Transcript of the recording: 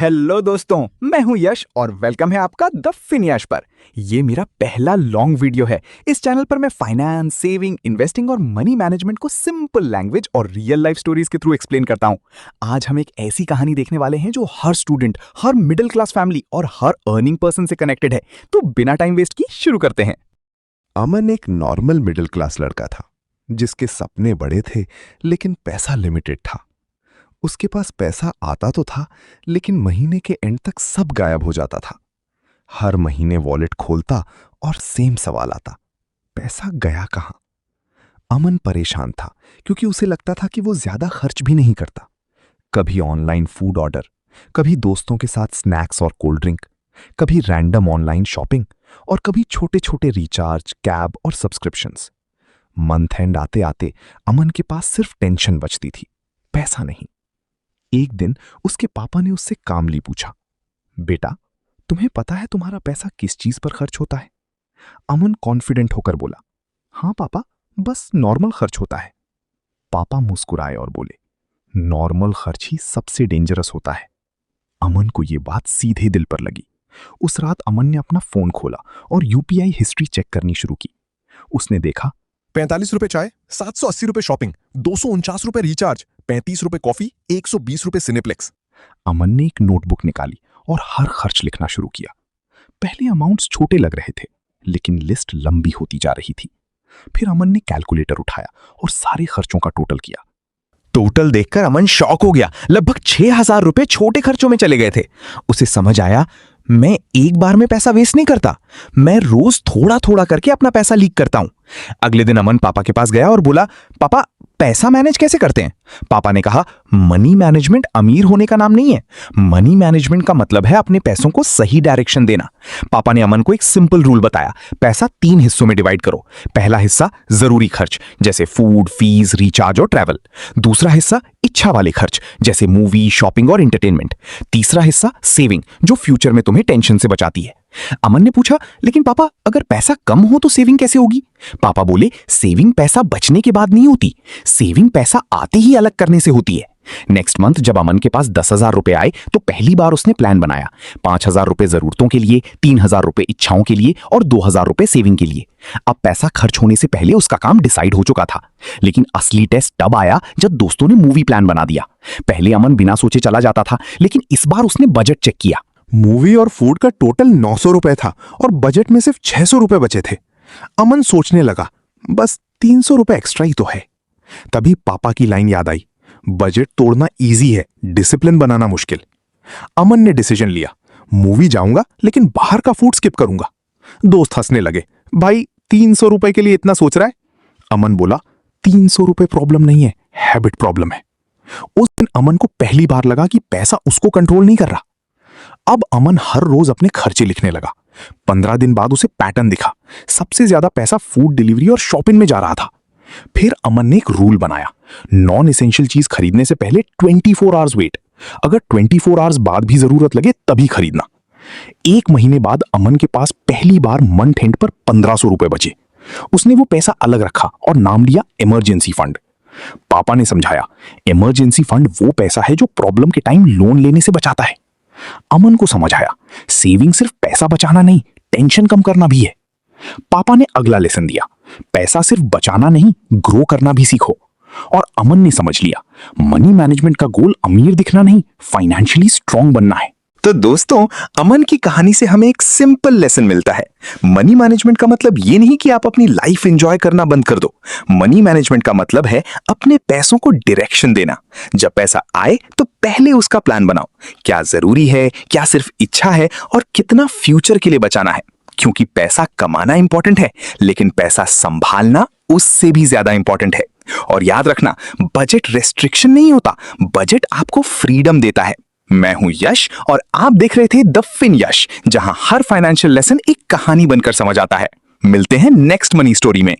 Hello दोस्तों, मैं हूं यश और वेलकम है आपका द फिनयश पर। ये मेरा पहला लॉन्ग वीडियो है। इस चैनल पर मैं फाइनेंस, सेविंग, इन्वेस्टिंग और मनी मैनेजमेंट को सिंपल लैंग्वेज और रियल लाइफ स्टोरीज के थ्रू एक्सप्लेन करता हूं। आज हम एक ऐसी कहानी देखने वाले हैं जो हर स्टूडेंट, हर मिडिल क्लास फैमिली और हर अर्निंग पर्सन से कनेक्टेड है। तो बिना टाइम वेस्ट किए शुरू करते हैं। अमन एक नॉर्मल मिडिल क्लास लड़का था जिसके सपने बड़े थे लेकिन पैसा लिमिटेड था। उसके पास पैसा आता तो था लेकिन महीने के एंड तक सब गायब हो जाता था। हर महीने वॉलेट खोलता और सेम सवाल आता, पैसा गया कहां? अमन परेशान था क्योंकि उसे लगता था कि वो ज्यादा खर्च भी नहीं करता। कभी ऑनलाइन फूड ऑर्डर, कभी दोस्तों के साथ स्नैक्स और कोल्ड ड्रिंक, कभी रैंडम ऑनलाइन शॉपिंग और कभी छोटे छोटे रिचार्ज, कैब और सब्सक्रिप्शंस। मंथ एंड आते आते अमन के पास सिर्फ टेंशन बचती थी, पैसा नहीं। एक दिन उसके पापा ने उससे कामली पूछा, बेटा तुम्हें पता है तुम्हारा पैसा किस चीज पर खर्च होता है? अमन कॉन्फिडेंट होकर बोला, हाँ पापा, बस नॉर्मल खर्च होता है। पापा मुस्कुराए और बोले, नॉर्मल खर्च ही सबसे डेंजरस होता है। अमन को यह बात सीधे दिल पर लगी। उस रात अमन ने अपना फोन खोला और यूपीआई हिस्ट्री चेक करनी शुरू की। उसने देखा 45 रुपए चाय, 780 रुपए शॉपिंग, 249 रुपए रिचार्ज, 35 रुपए कॉफी, 120 रुपए सिनेप्लेक्स। अमन ने एक नोटबुक निकाली और हर खर्च लिखना शुरू किया। पहले अमाउंट्स छोटे लग रहे थे लेकिन लिस्ट लंबी होती जा रही थी। फिर अमन ने कैलकुलेटर उठाया और सारे खर्चों का टोटल किया। टोटल देखकर अमन शॉक हो गया। लगभग 6,000 रुपए छोटे खर्चों में चले गए थे। उसे समझ आया, मैं एक बार में पैसा वेस्ट नहीं करता, मैं रोज थोड़ा थोड़ा करके अपना पैसा लीक करता हूं। अगले दिन अमन पापा के पास गया और बोला, पापा पैसा मैनेज कैसे करते हैं? पापा ने कहा, मनी मैनेजमेंट अमीर होने का नाम नहीं है। मनी मैनेजमेंट का मतलब है अपने पैसों को सही डायरेक्शन देना। पापा ने अमन को एक सिंपल रूल बताया, पैसा 3 हिस्सों में डिवाइड करो। पहला हिस्सा जरूरी खर्च जैसे फूड, फीस, रिचार्ज और ट्रैवल। दूसरा हिस्सा इच्छा वाले खर्च जैसे मूवी, शॉपिंग और एंटरटेनमेंट। तीसरा हिस्सा सेविंग जो फ्यूचर में तुम्हें टेंशन से बचाती है। अमन ने पूछा, लेकिन पापा अगर पैसा कम हो तो सेविंग कैसे होगी? पापा बोले, सेविंग पैसा बचने के बाद नहीं होती, सेविंग पैसा आते ही अलग करने से होती है। नेक्स्ट मंथ जब अमन के पास 10,000 रुपए आए तो पहली बार उसने प्लान बनाया। 5,000 रुपए जरूरतों के लिए, 3,000 रुपए इच्छाओं के लिए और 2,000 रुपए सेविंग के लिए। अब पैसा खर्च होने से पहले उसका काम डिसाइड हो चुका था। लेकिन असली टेस्ट तब आया जब दोस्तों ने मूवी प्लान बना दिया। पहले अमन बिना सोचे चला जाता था लेकिन इस बार उसने बजट चेक किया। मूवी और फूड का टोटल 900 रुपए था और बजट में सिर्फ 600 रुपए बचे थे। अमन सोचने लगा, बस 300 रुपए एक्स्ट्रा ही तो है। तभी पापा की लाइन याद आई, बजट तोड़ना इजी है, डिसिप्लिन बनाना मुश्किल। अमन ने डिसीजन लिया, मूवी जाऊंगा लेकिन बाहर का फूड स्किप करूंगा। दोस्त हंसने लगे, भाई 300 रुपए के लिए इतना सोच रहा है? अमन बोला, 300 रुपए प्रॉब्लम नहीं है, हैबिट प्रॉब्लम है। उस दिन अमन को पहली बार लगा कि पैसा उसको कंट्रोल नहीं कर रहा। अब अमन हर रोज अपने खर्चे लिखने लगा। 15 दिन बाद उसे पैटर्न दिखा, सबसे ज्यादा पैसा फूड डिलीवरी और शॉपिंग में जा रहा था। फिर अमन ने एक रूल बनाया, नॉन एसेंशियल चीज खरीदने से पहले 24 आवर्स वेट, अगर 24 आवर्स बाद भी जरूरत लगे तभी खरीदना। 1 महीने बाद अमन के पास पहली बार मंथ एंड पर 1,500 रुपए बचे। उसने वो पैसा अलग रखा और नाम दिया इमरजेंसी फंड। पापा ने समझाया, इमरजेंसी फंड वो पैसा है जो प्रॉब्लम के टाइम लोन लेने से बचाता है। अमन को समझ आया, सेविंग सिर्फ पैसा बचाना नहीं, टेंशन कम करना भी है। पापा ने अगला लेसन दिया, पैसा सिर्फ बचाना नहीं, ग्रो करना भी सीखो। और अमन ने समझ लिया, मनी मैनेजमेंट का गोल अमीर दिखना नहीं, फाइनेंशियली स्ट्रांग बनना है। तो दोस्तों, अमन की कहानी से हमें एक सिंपल लेसन मिलता है। मनी मैनेजमेंट का मतलब ये नहीं कि आप अपनी लाइफ एंजॉय करना बंद कर दो। मनी मैनेजमेंट का मतलब है अपने पैसों को डायरेक्शन देना। जब पैसा आए तो पहले उसका प्लान बनाओ, क्या जरूरी है, क्या सिर्फ इच्छा है और कितना फ्यूचर के लिए बचाना है। क्योंकि पैसा कमाना इंपॉर्टेंट है लेकिन पैसा संभालना उससे भी ज्यादा इंपॉर्टेंट है। और याद रखना, बजट रेस्ट्रिक्शन नहीं होता, बजट आपको फ्रीडम देता है। मैं हूं यश और आप देख रहे थे द फिनयश, जहां हर फाइनेंशियल लेसन एक कहानी बनकर समझ आता है। मिलते हैं नेक्स्ट मनी स्टोरी में।